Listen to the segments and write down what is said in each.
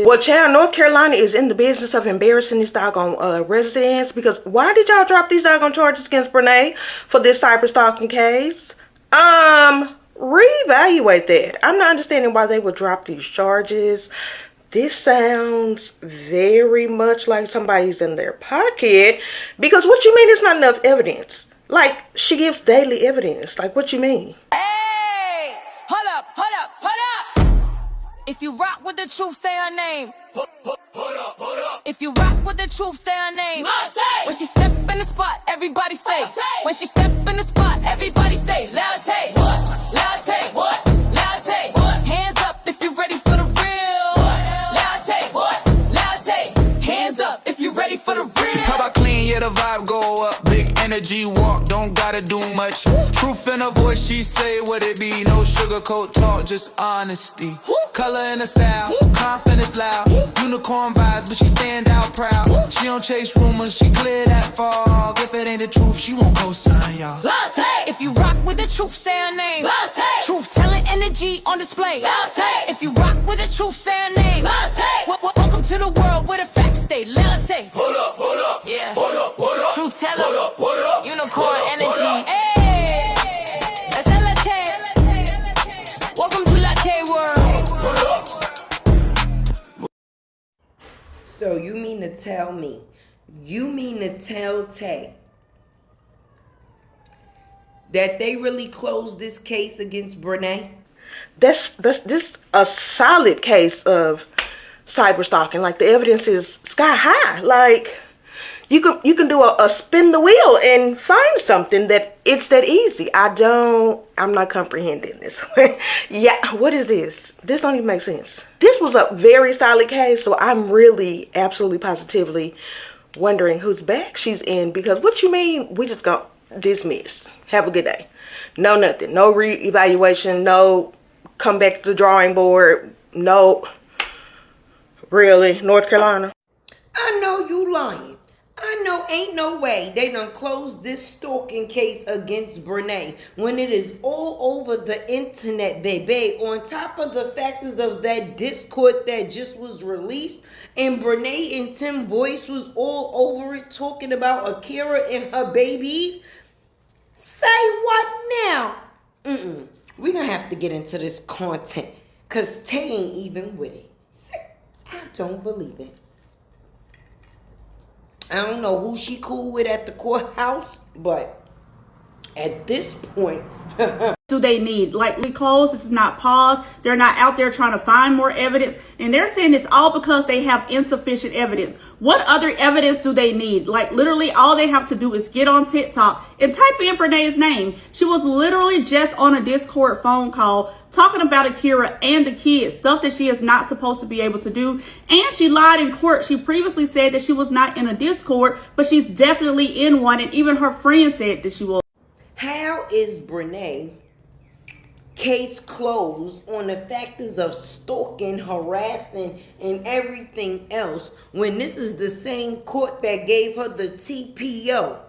Well, child, North Carolina is in the business of embarrassing this doggone residents, because why did y'all drop these doggone charges against Brenay for this cyber stalking case? Reevaluate that. I'm not understanding why they would drop these charges. This sounds very much like somebody's in their pocket, because what you mean it's not enough evidence? Like, she gives daily evidence. Like, what you mean? Hey, hold up. If you rock with the truth, say her name. Hold up. If you rock with the truth, say her name. When she step in the spot, everybody say. When she step in the spot, everybody say. Latte. What? Latte. What? Latte. What? Hands up if you ready for the real. What? Latte. What? Latte. Hands up if you ready for the real. She pop out clean, yeah, the vibe go up. Big energy walk, don't gotta do much. Truth in her voice, she say what it be. No sugarcoat talk, just honesty. Color in the style, confidence loud. Unicorn vibes, but she stand out proud. She don't chase rumors, she clear that fog. If it ain't the truth, she won't co-sign y'all. If you rock with the truth, say her name. Truth telling energy on display. If you rock with the truth, say her name. Welcome to the world where the facts stay. Latte. Hold up, yeah. hold up. Truth teller, unicorn energy. Hey, that's latte. Welcome to Latte World. So you mean to tell me, Tay, that they really closed this case against Brenay? This a solid case of cyber stalking. Like, the evidence is sky high. Like, you can do a spin the wheel and find something that it's that easy. I'm not comprehending this. Yeah, what is this? This don't even make sense. This was a very solid case, so I'm really absolutely positively wondering whose back she's in, because what you mean we just gonna dismiss? Have a good day. No nothing. No reevaluation. No come back to the drawing board. No. Really? North Carolina? I know you lying. I know ain't no way they done closed this stalking case against Brenay when it is all over the internet, baby. On top of the factors of that Discord that just was released, and Brenay and Tim Voice was all over it talking about Akira and her babies. Say what now? We're gonna have to get into this content, cause Tay ain't even with it. I don't believe it. I don't know who she cool with at the courthouse, but at this point... do they need? Like, we closed. This is not paused. They're not out there trying to find more evidence. And they're saying it's all because they have insufficient evidence. What other evidence do they need? Like, literally all they have to do is get on TikTok and type in Brenay's name. She was literally just on a Discord phone call talking about Akira and the kids, stuff that she is not supposed to be able to do. And she lied in court. She previously said that she was not in a Discord, but she's definitely in one. And even her friend said that she was. How is Brenay case closed on the factors of stalking, harassing, and everything else when this is the same court that gave her the TPO?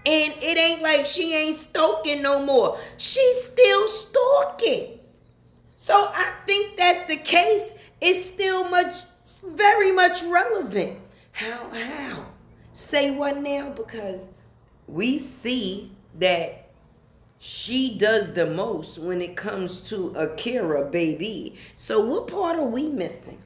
And it ain't like she ain't stalking no more. She's still stalking. So I think that the case is still very much relevant. How? Say what now? Because we see that she does the most when it comes to Akira, baby. So what part are we missing?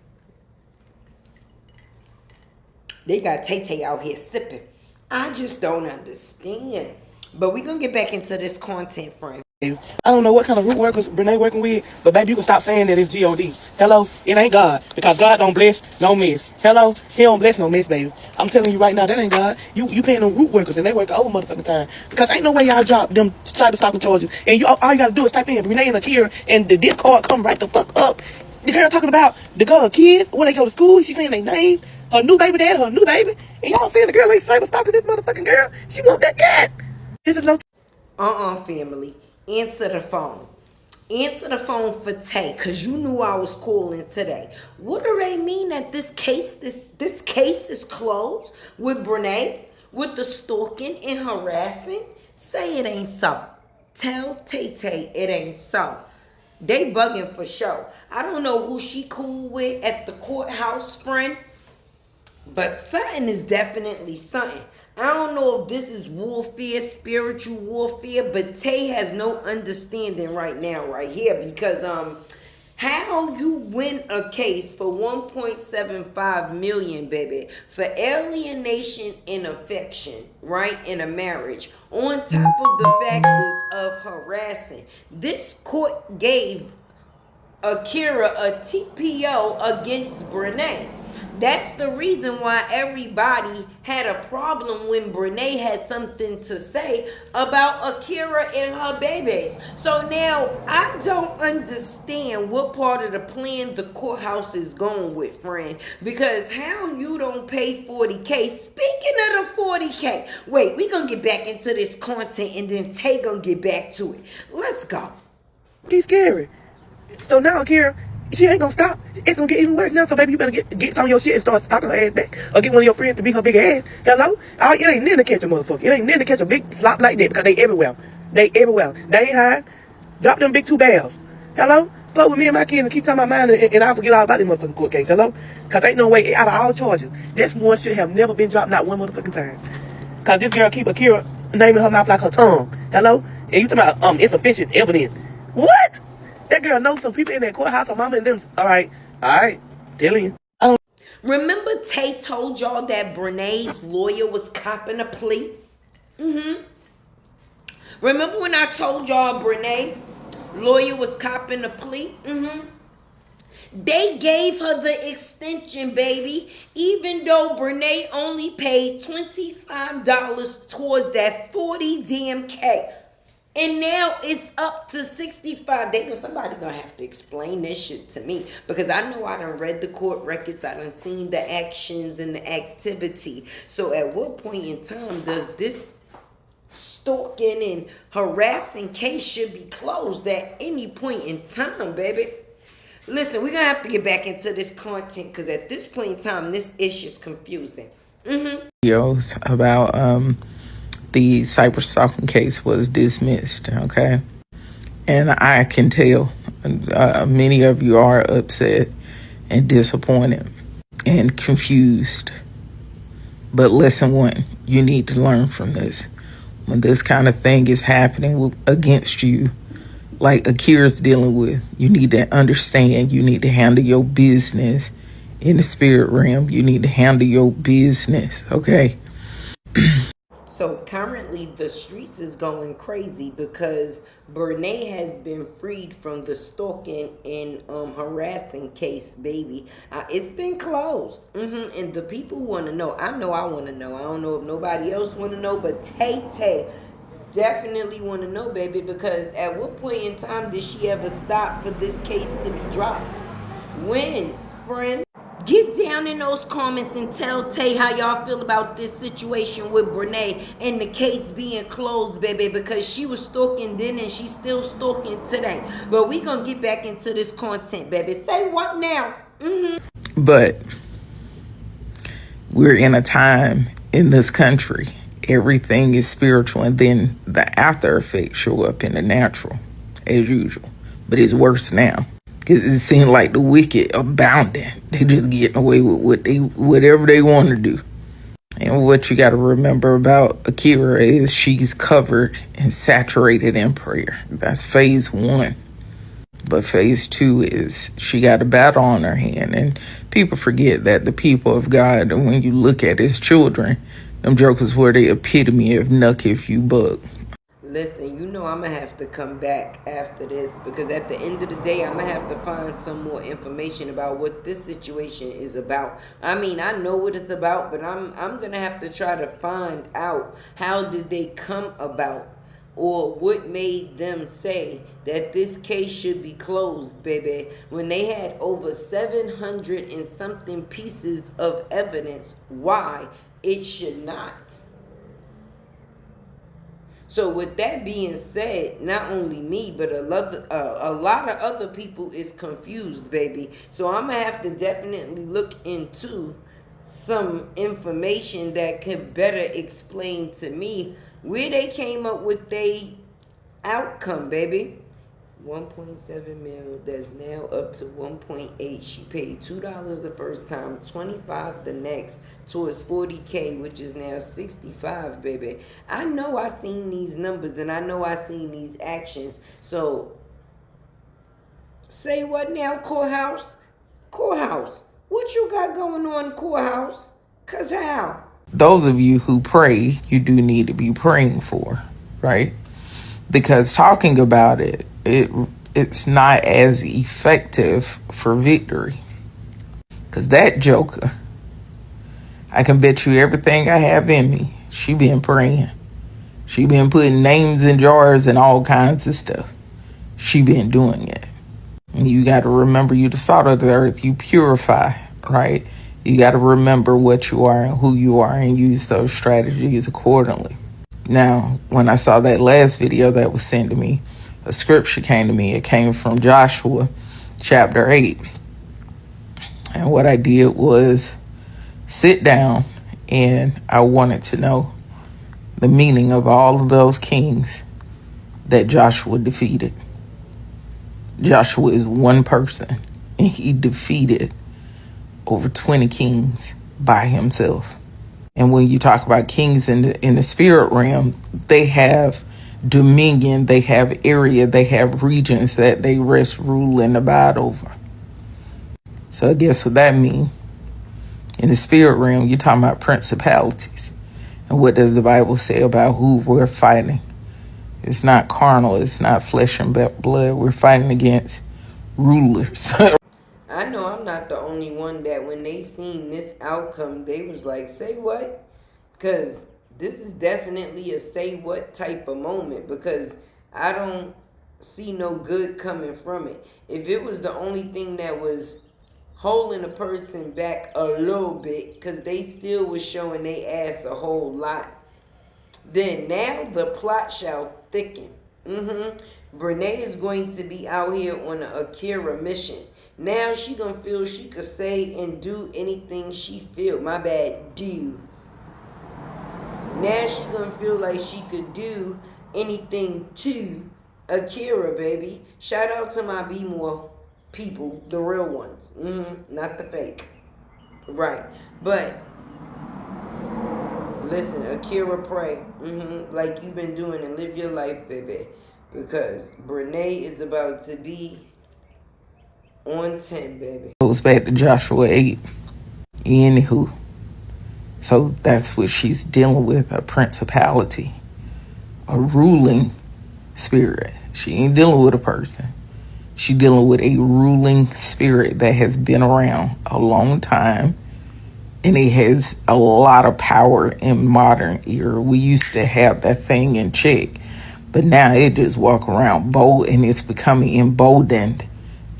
They got Tay out here sipping. I just don't understand. But we're going to get back into this content, friend. I don't know what kind of root workers Brenay working with, but baby, you can stop saying that it's G-O-D. Hello? It ain't God, because God don't bless, no miss. Hello? He don't bless, no miss, baby. I'm telling you right now, that ain't God. You paying them root workers, and they work all motherfucking time. Because ain't no way y'all drop them cyber stalking charges, and all you gotta do is type in Brenay and Akira, and the Discord come right the fuck up. The girl talking about the girl kids, when they go to school, she saying their name, her new baby dad, her new baby, and y'all saying the girl ain't cyber stalking this motherfucking girl. She want that cat. This is no... family. Answer the phone. Answer the phone for Tay, because you knew I was calling today. What do they mean that this case is closed with Brenay, with the stalking and harassing? Say it ain't so. Tell Tay it ain't so. They bugging for show. I don't know who she cool with at the courthouse, friend. But something is definitely something. I don't know if this is warfare, spiritual warfare, but Tay has no understanding right now, right here, because how you win a case for 1.75 million, baby, for alienation and affection, right, in a marriage, on top of the factors of harassing. This court gave Akira a TPO against Brenay. That's the reason why everybody had a problem when Brenay had something to say about Akira and her babies. So now I don't understand what part of the plan the courthouse is going with, friend. Because how you don't pay 40K? Speaking of the 40K, wait, we gonna get back into this content and then Tay gonna get back to it. Let's go. He's scary. So now, Kira, she ain't gonna stop. It's gonna get even worse now. So, baby, you better get some of your shit and start stalking her ass back. Or get one of your friends to beat her big ass. Hello? It ain't nothing to catch a motherfucker. It ain't nothing to catch a big slop like that because they everywhere. They everywhere. They ain't hide. Drop them big 2 barrels. Hello? Fuck with me and my kids and keep talking about mine and I'll forget all about this motherfucking court case. Hello? Because ain't no way out of all charges. This one should have never been dropped not one motherfucking time. Because this girl keep Akira naming her mouth like her tongue. Hello? And you talking about insufficient evidence. What? That girl knows some people in that courthouse. Her mama and them. All right. Telling you. Remember Tay told y'all that Brenay's lawyer was copping a plea? Remember when I told y'all Brenay lawyer was copping a plea? They gave her the extension, baby, even though Brenay only paid $25 towards that 40 damn K. And now it's up to 65. Somebody gonna have to explain this shit to me. Because I know I done read the court records. I done seen the actions and the activity. So at what point in time does this stalking and harassing case should be closed? At any point in time, baby. Listen, we're gonna have to get back into this content. Because at this point in time, this issue's confusing. Videos about the cyber stalking case was dismissed, okay? And I can tell many of you are upset and disappointed and confused. But lesson 1, you need to learn from this. When this kind of thing is happening against you, like Akira's dealing with, you need to understand you need to handle your business in the spirit realm. You need to handle your business, okay? So currently the streets is going crazy because Brenay has been freed from the stalking and harassing case, baby. It's been closed. And the people want to know. I know I want to know. I don't know if nobody else want to know, but Tay definitely want to know, baby, because at what point in time did she ever stop for this case to be dropped? When, friend? Get down in those comments and tell Tay how y'all feel about this situation with Brenay and the case being closed, baby, because she was stalking then and she's still stalking today. But we gonna get back into this content, baby. Say what now? But we're in a time in this country, everything is spiritual, and then the after effects show up in the natural, as usual. But it's worse now. It seems like the wicked are abounding. They just getting away with whatever they want to do. And what you got to remember about Akira is she's covered and saturated in prayer. That's phase 1. But phase 2 is she got a battle on her hand. And people forget that the people of God, when you look at his children, them jokers were the epitome of nuck if you buck. Listen, you know I'm going to have to come back after this because at the end of the day, I'm going to have to find some more information about what this situation is about. I mean, I know what it's about, but I'm going to have to try to find out how did they come about or what made them say that this case should be closed, baby, when they had over 700 and something pieces of evidence why it should not. So with that being said, not only me, but a lot of other people is confused, baby. So I'm going to have to definitely look into some information that can better explain to me where they came up with their outcome, baby. 1.7 mil, that's now up to 1.8. She paid $2 the first time, 25 the next, towards 40K, which is now 65, baby. I know I seen these numbers and I know I seen these actions. So say what now, courthouse? Courthouse, what you got going on, courthouse? Cause how? Those of you who pray, you do need to be praying for, right? Because talking about it's not as effective for victory. Because that joker, I can bet you everything I have in me, she been praying. She been putting names in jars and all kinds of stuff. She been doing it. And you got to remember, you the salt of the earth, you purify, right? You got to remember what you are and who you are and use those strategies accordingly. Now, when I saw that last video that was sent to me, a scripture came to me. It came from Joshua chapter 8. And what I did was sit down and I wanted to know the meaning of all of those kings that Joshua defeated. Joshua is one person and he defeated over 20 kings by himself. And when you talk about kings in the spirit realm, they have dominion, they have area, they have regions that they rest, rule, and abide over. So I guess what that means, in the spirit realm, you're talking about principalities. And what does the Bible say about who we're fighting? It's not carnal, it's not flesh and blood. We're fighting against rulers. I know I'm not the only one that when they seen this outcome, they was like, say what? Because this is definitely a say what type of moment, because I don't see no good coming from it. If it was the only thing that was holding a person back a little bit, because they still was showing they ass a whole lot, then now the plot shall thicken. Brenay is going to be out here on an Akira mission. Now she gonna feel she could say and do anything she feel. My bad, do. Now she gonna feel like she could do anything to Akira, baby. Shout out to my Be More people, the real ones. Not the fake. Right. But listen, Akira, pray. Like you've been doing, and live your life, baby. Because Brenay is about to be on 10, baby. Goes back to Joshua 8. Anywho. So that's what she's dealing with, a principality, a ruling spirit. She ain't dealing with a person. She dealing with a ruling spirit that has been around a long time. And it has a lot of power in modern era. We used to have that thing in check. But now it just walk around bold, and it's becoming emboldened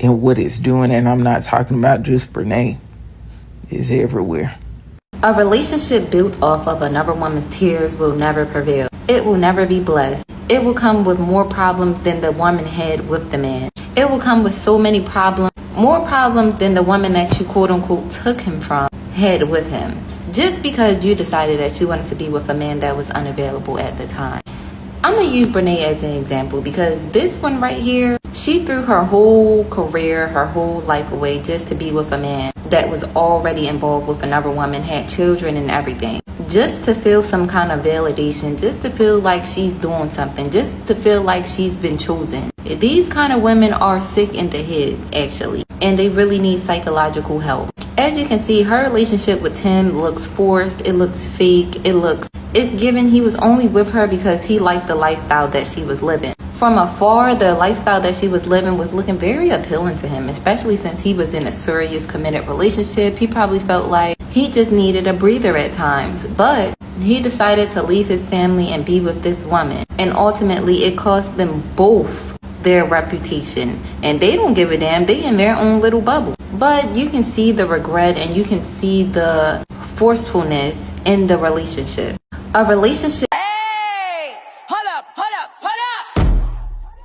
in what it's doing. And I'm not talking about just Brenay. It's everywhere. A relationship built off of another woman's tears will never prevail. It will never be blessed. It will come with more problems than the woman had with the man. It will come with so many problems, more problems than the woman that you quote unquote took him from had with him. Just because you decided that you wanted to be with a man that was unavailable at the time. I'm going to use Brenay as an example because this one right here, she threw her whole career, her whole life away just to be with a man that was already involved with another woman, had children and everything. Just to feel some kind of validation, just to feel like she's doing something, just to feel like she's been chosen. These kind of women are sick in the head, actually, and they really need psychological help. As you can see, her relationship with Tim looks forced, it looks fake, it's given he was only with her because he liked the lifestyle that she was living. From afar, the lifestyle that she was living was looking very appealing to him, especially since he was in a serious committed relationship. He probably felt like he just needed a breather at times, but he decided to leave his family and be with this woman. And ultimately, it cost them both their reputation, and they don't give a damn. They in their own little bubble. But you can see the regret and you can see the forcefulness in the relationship. A relationship. Hey! Hold up!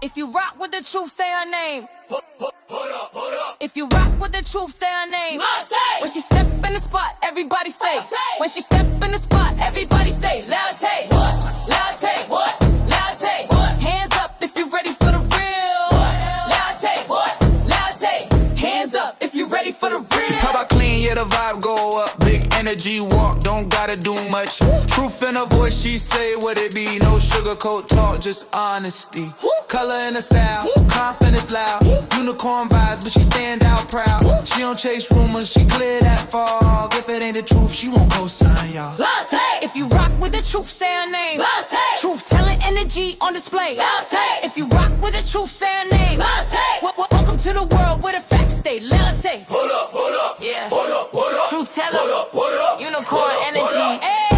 If you rock with the truth, say her name. Hold up. If you rock with the truth, say her name. Latte. When she step in the spot, everybody say. Latte. When she step in the spot, everybody say. Latte. What? Latte. What? Latte. What? Hands up if you ready for the real. What? Yeah, the vibe go up. Big energy walk, don't gotta do much. Truth in her voice, she say what it be. No sugarcoat talk, just honesty. Color in her style, confidence loud. Unicorn vibes, but she stand out proud. She don't chase rumors, she clear that fog. If it ain't the truth, she won't co-sign y'all. If you rock with the truth, say her name. Truth telling energy on display. If you rock with the truth, say her name. Welcome to the world where the facts stay. Hold up, yeah. Truth teller, unicorn energy.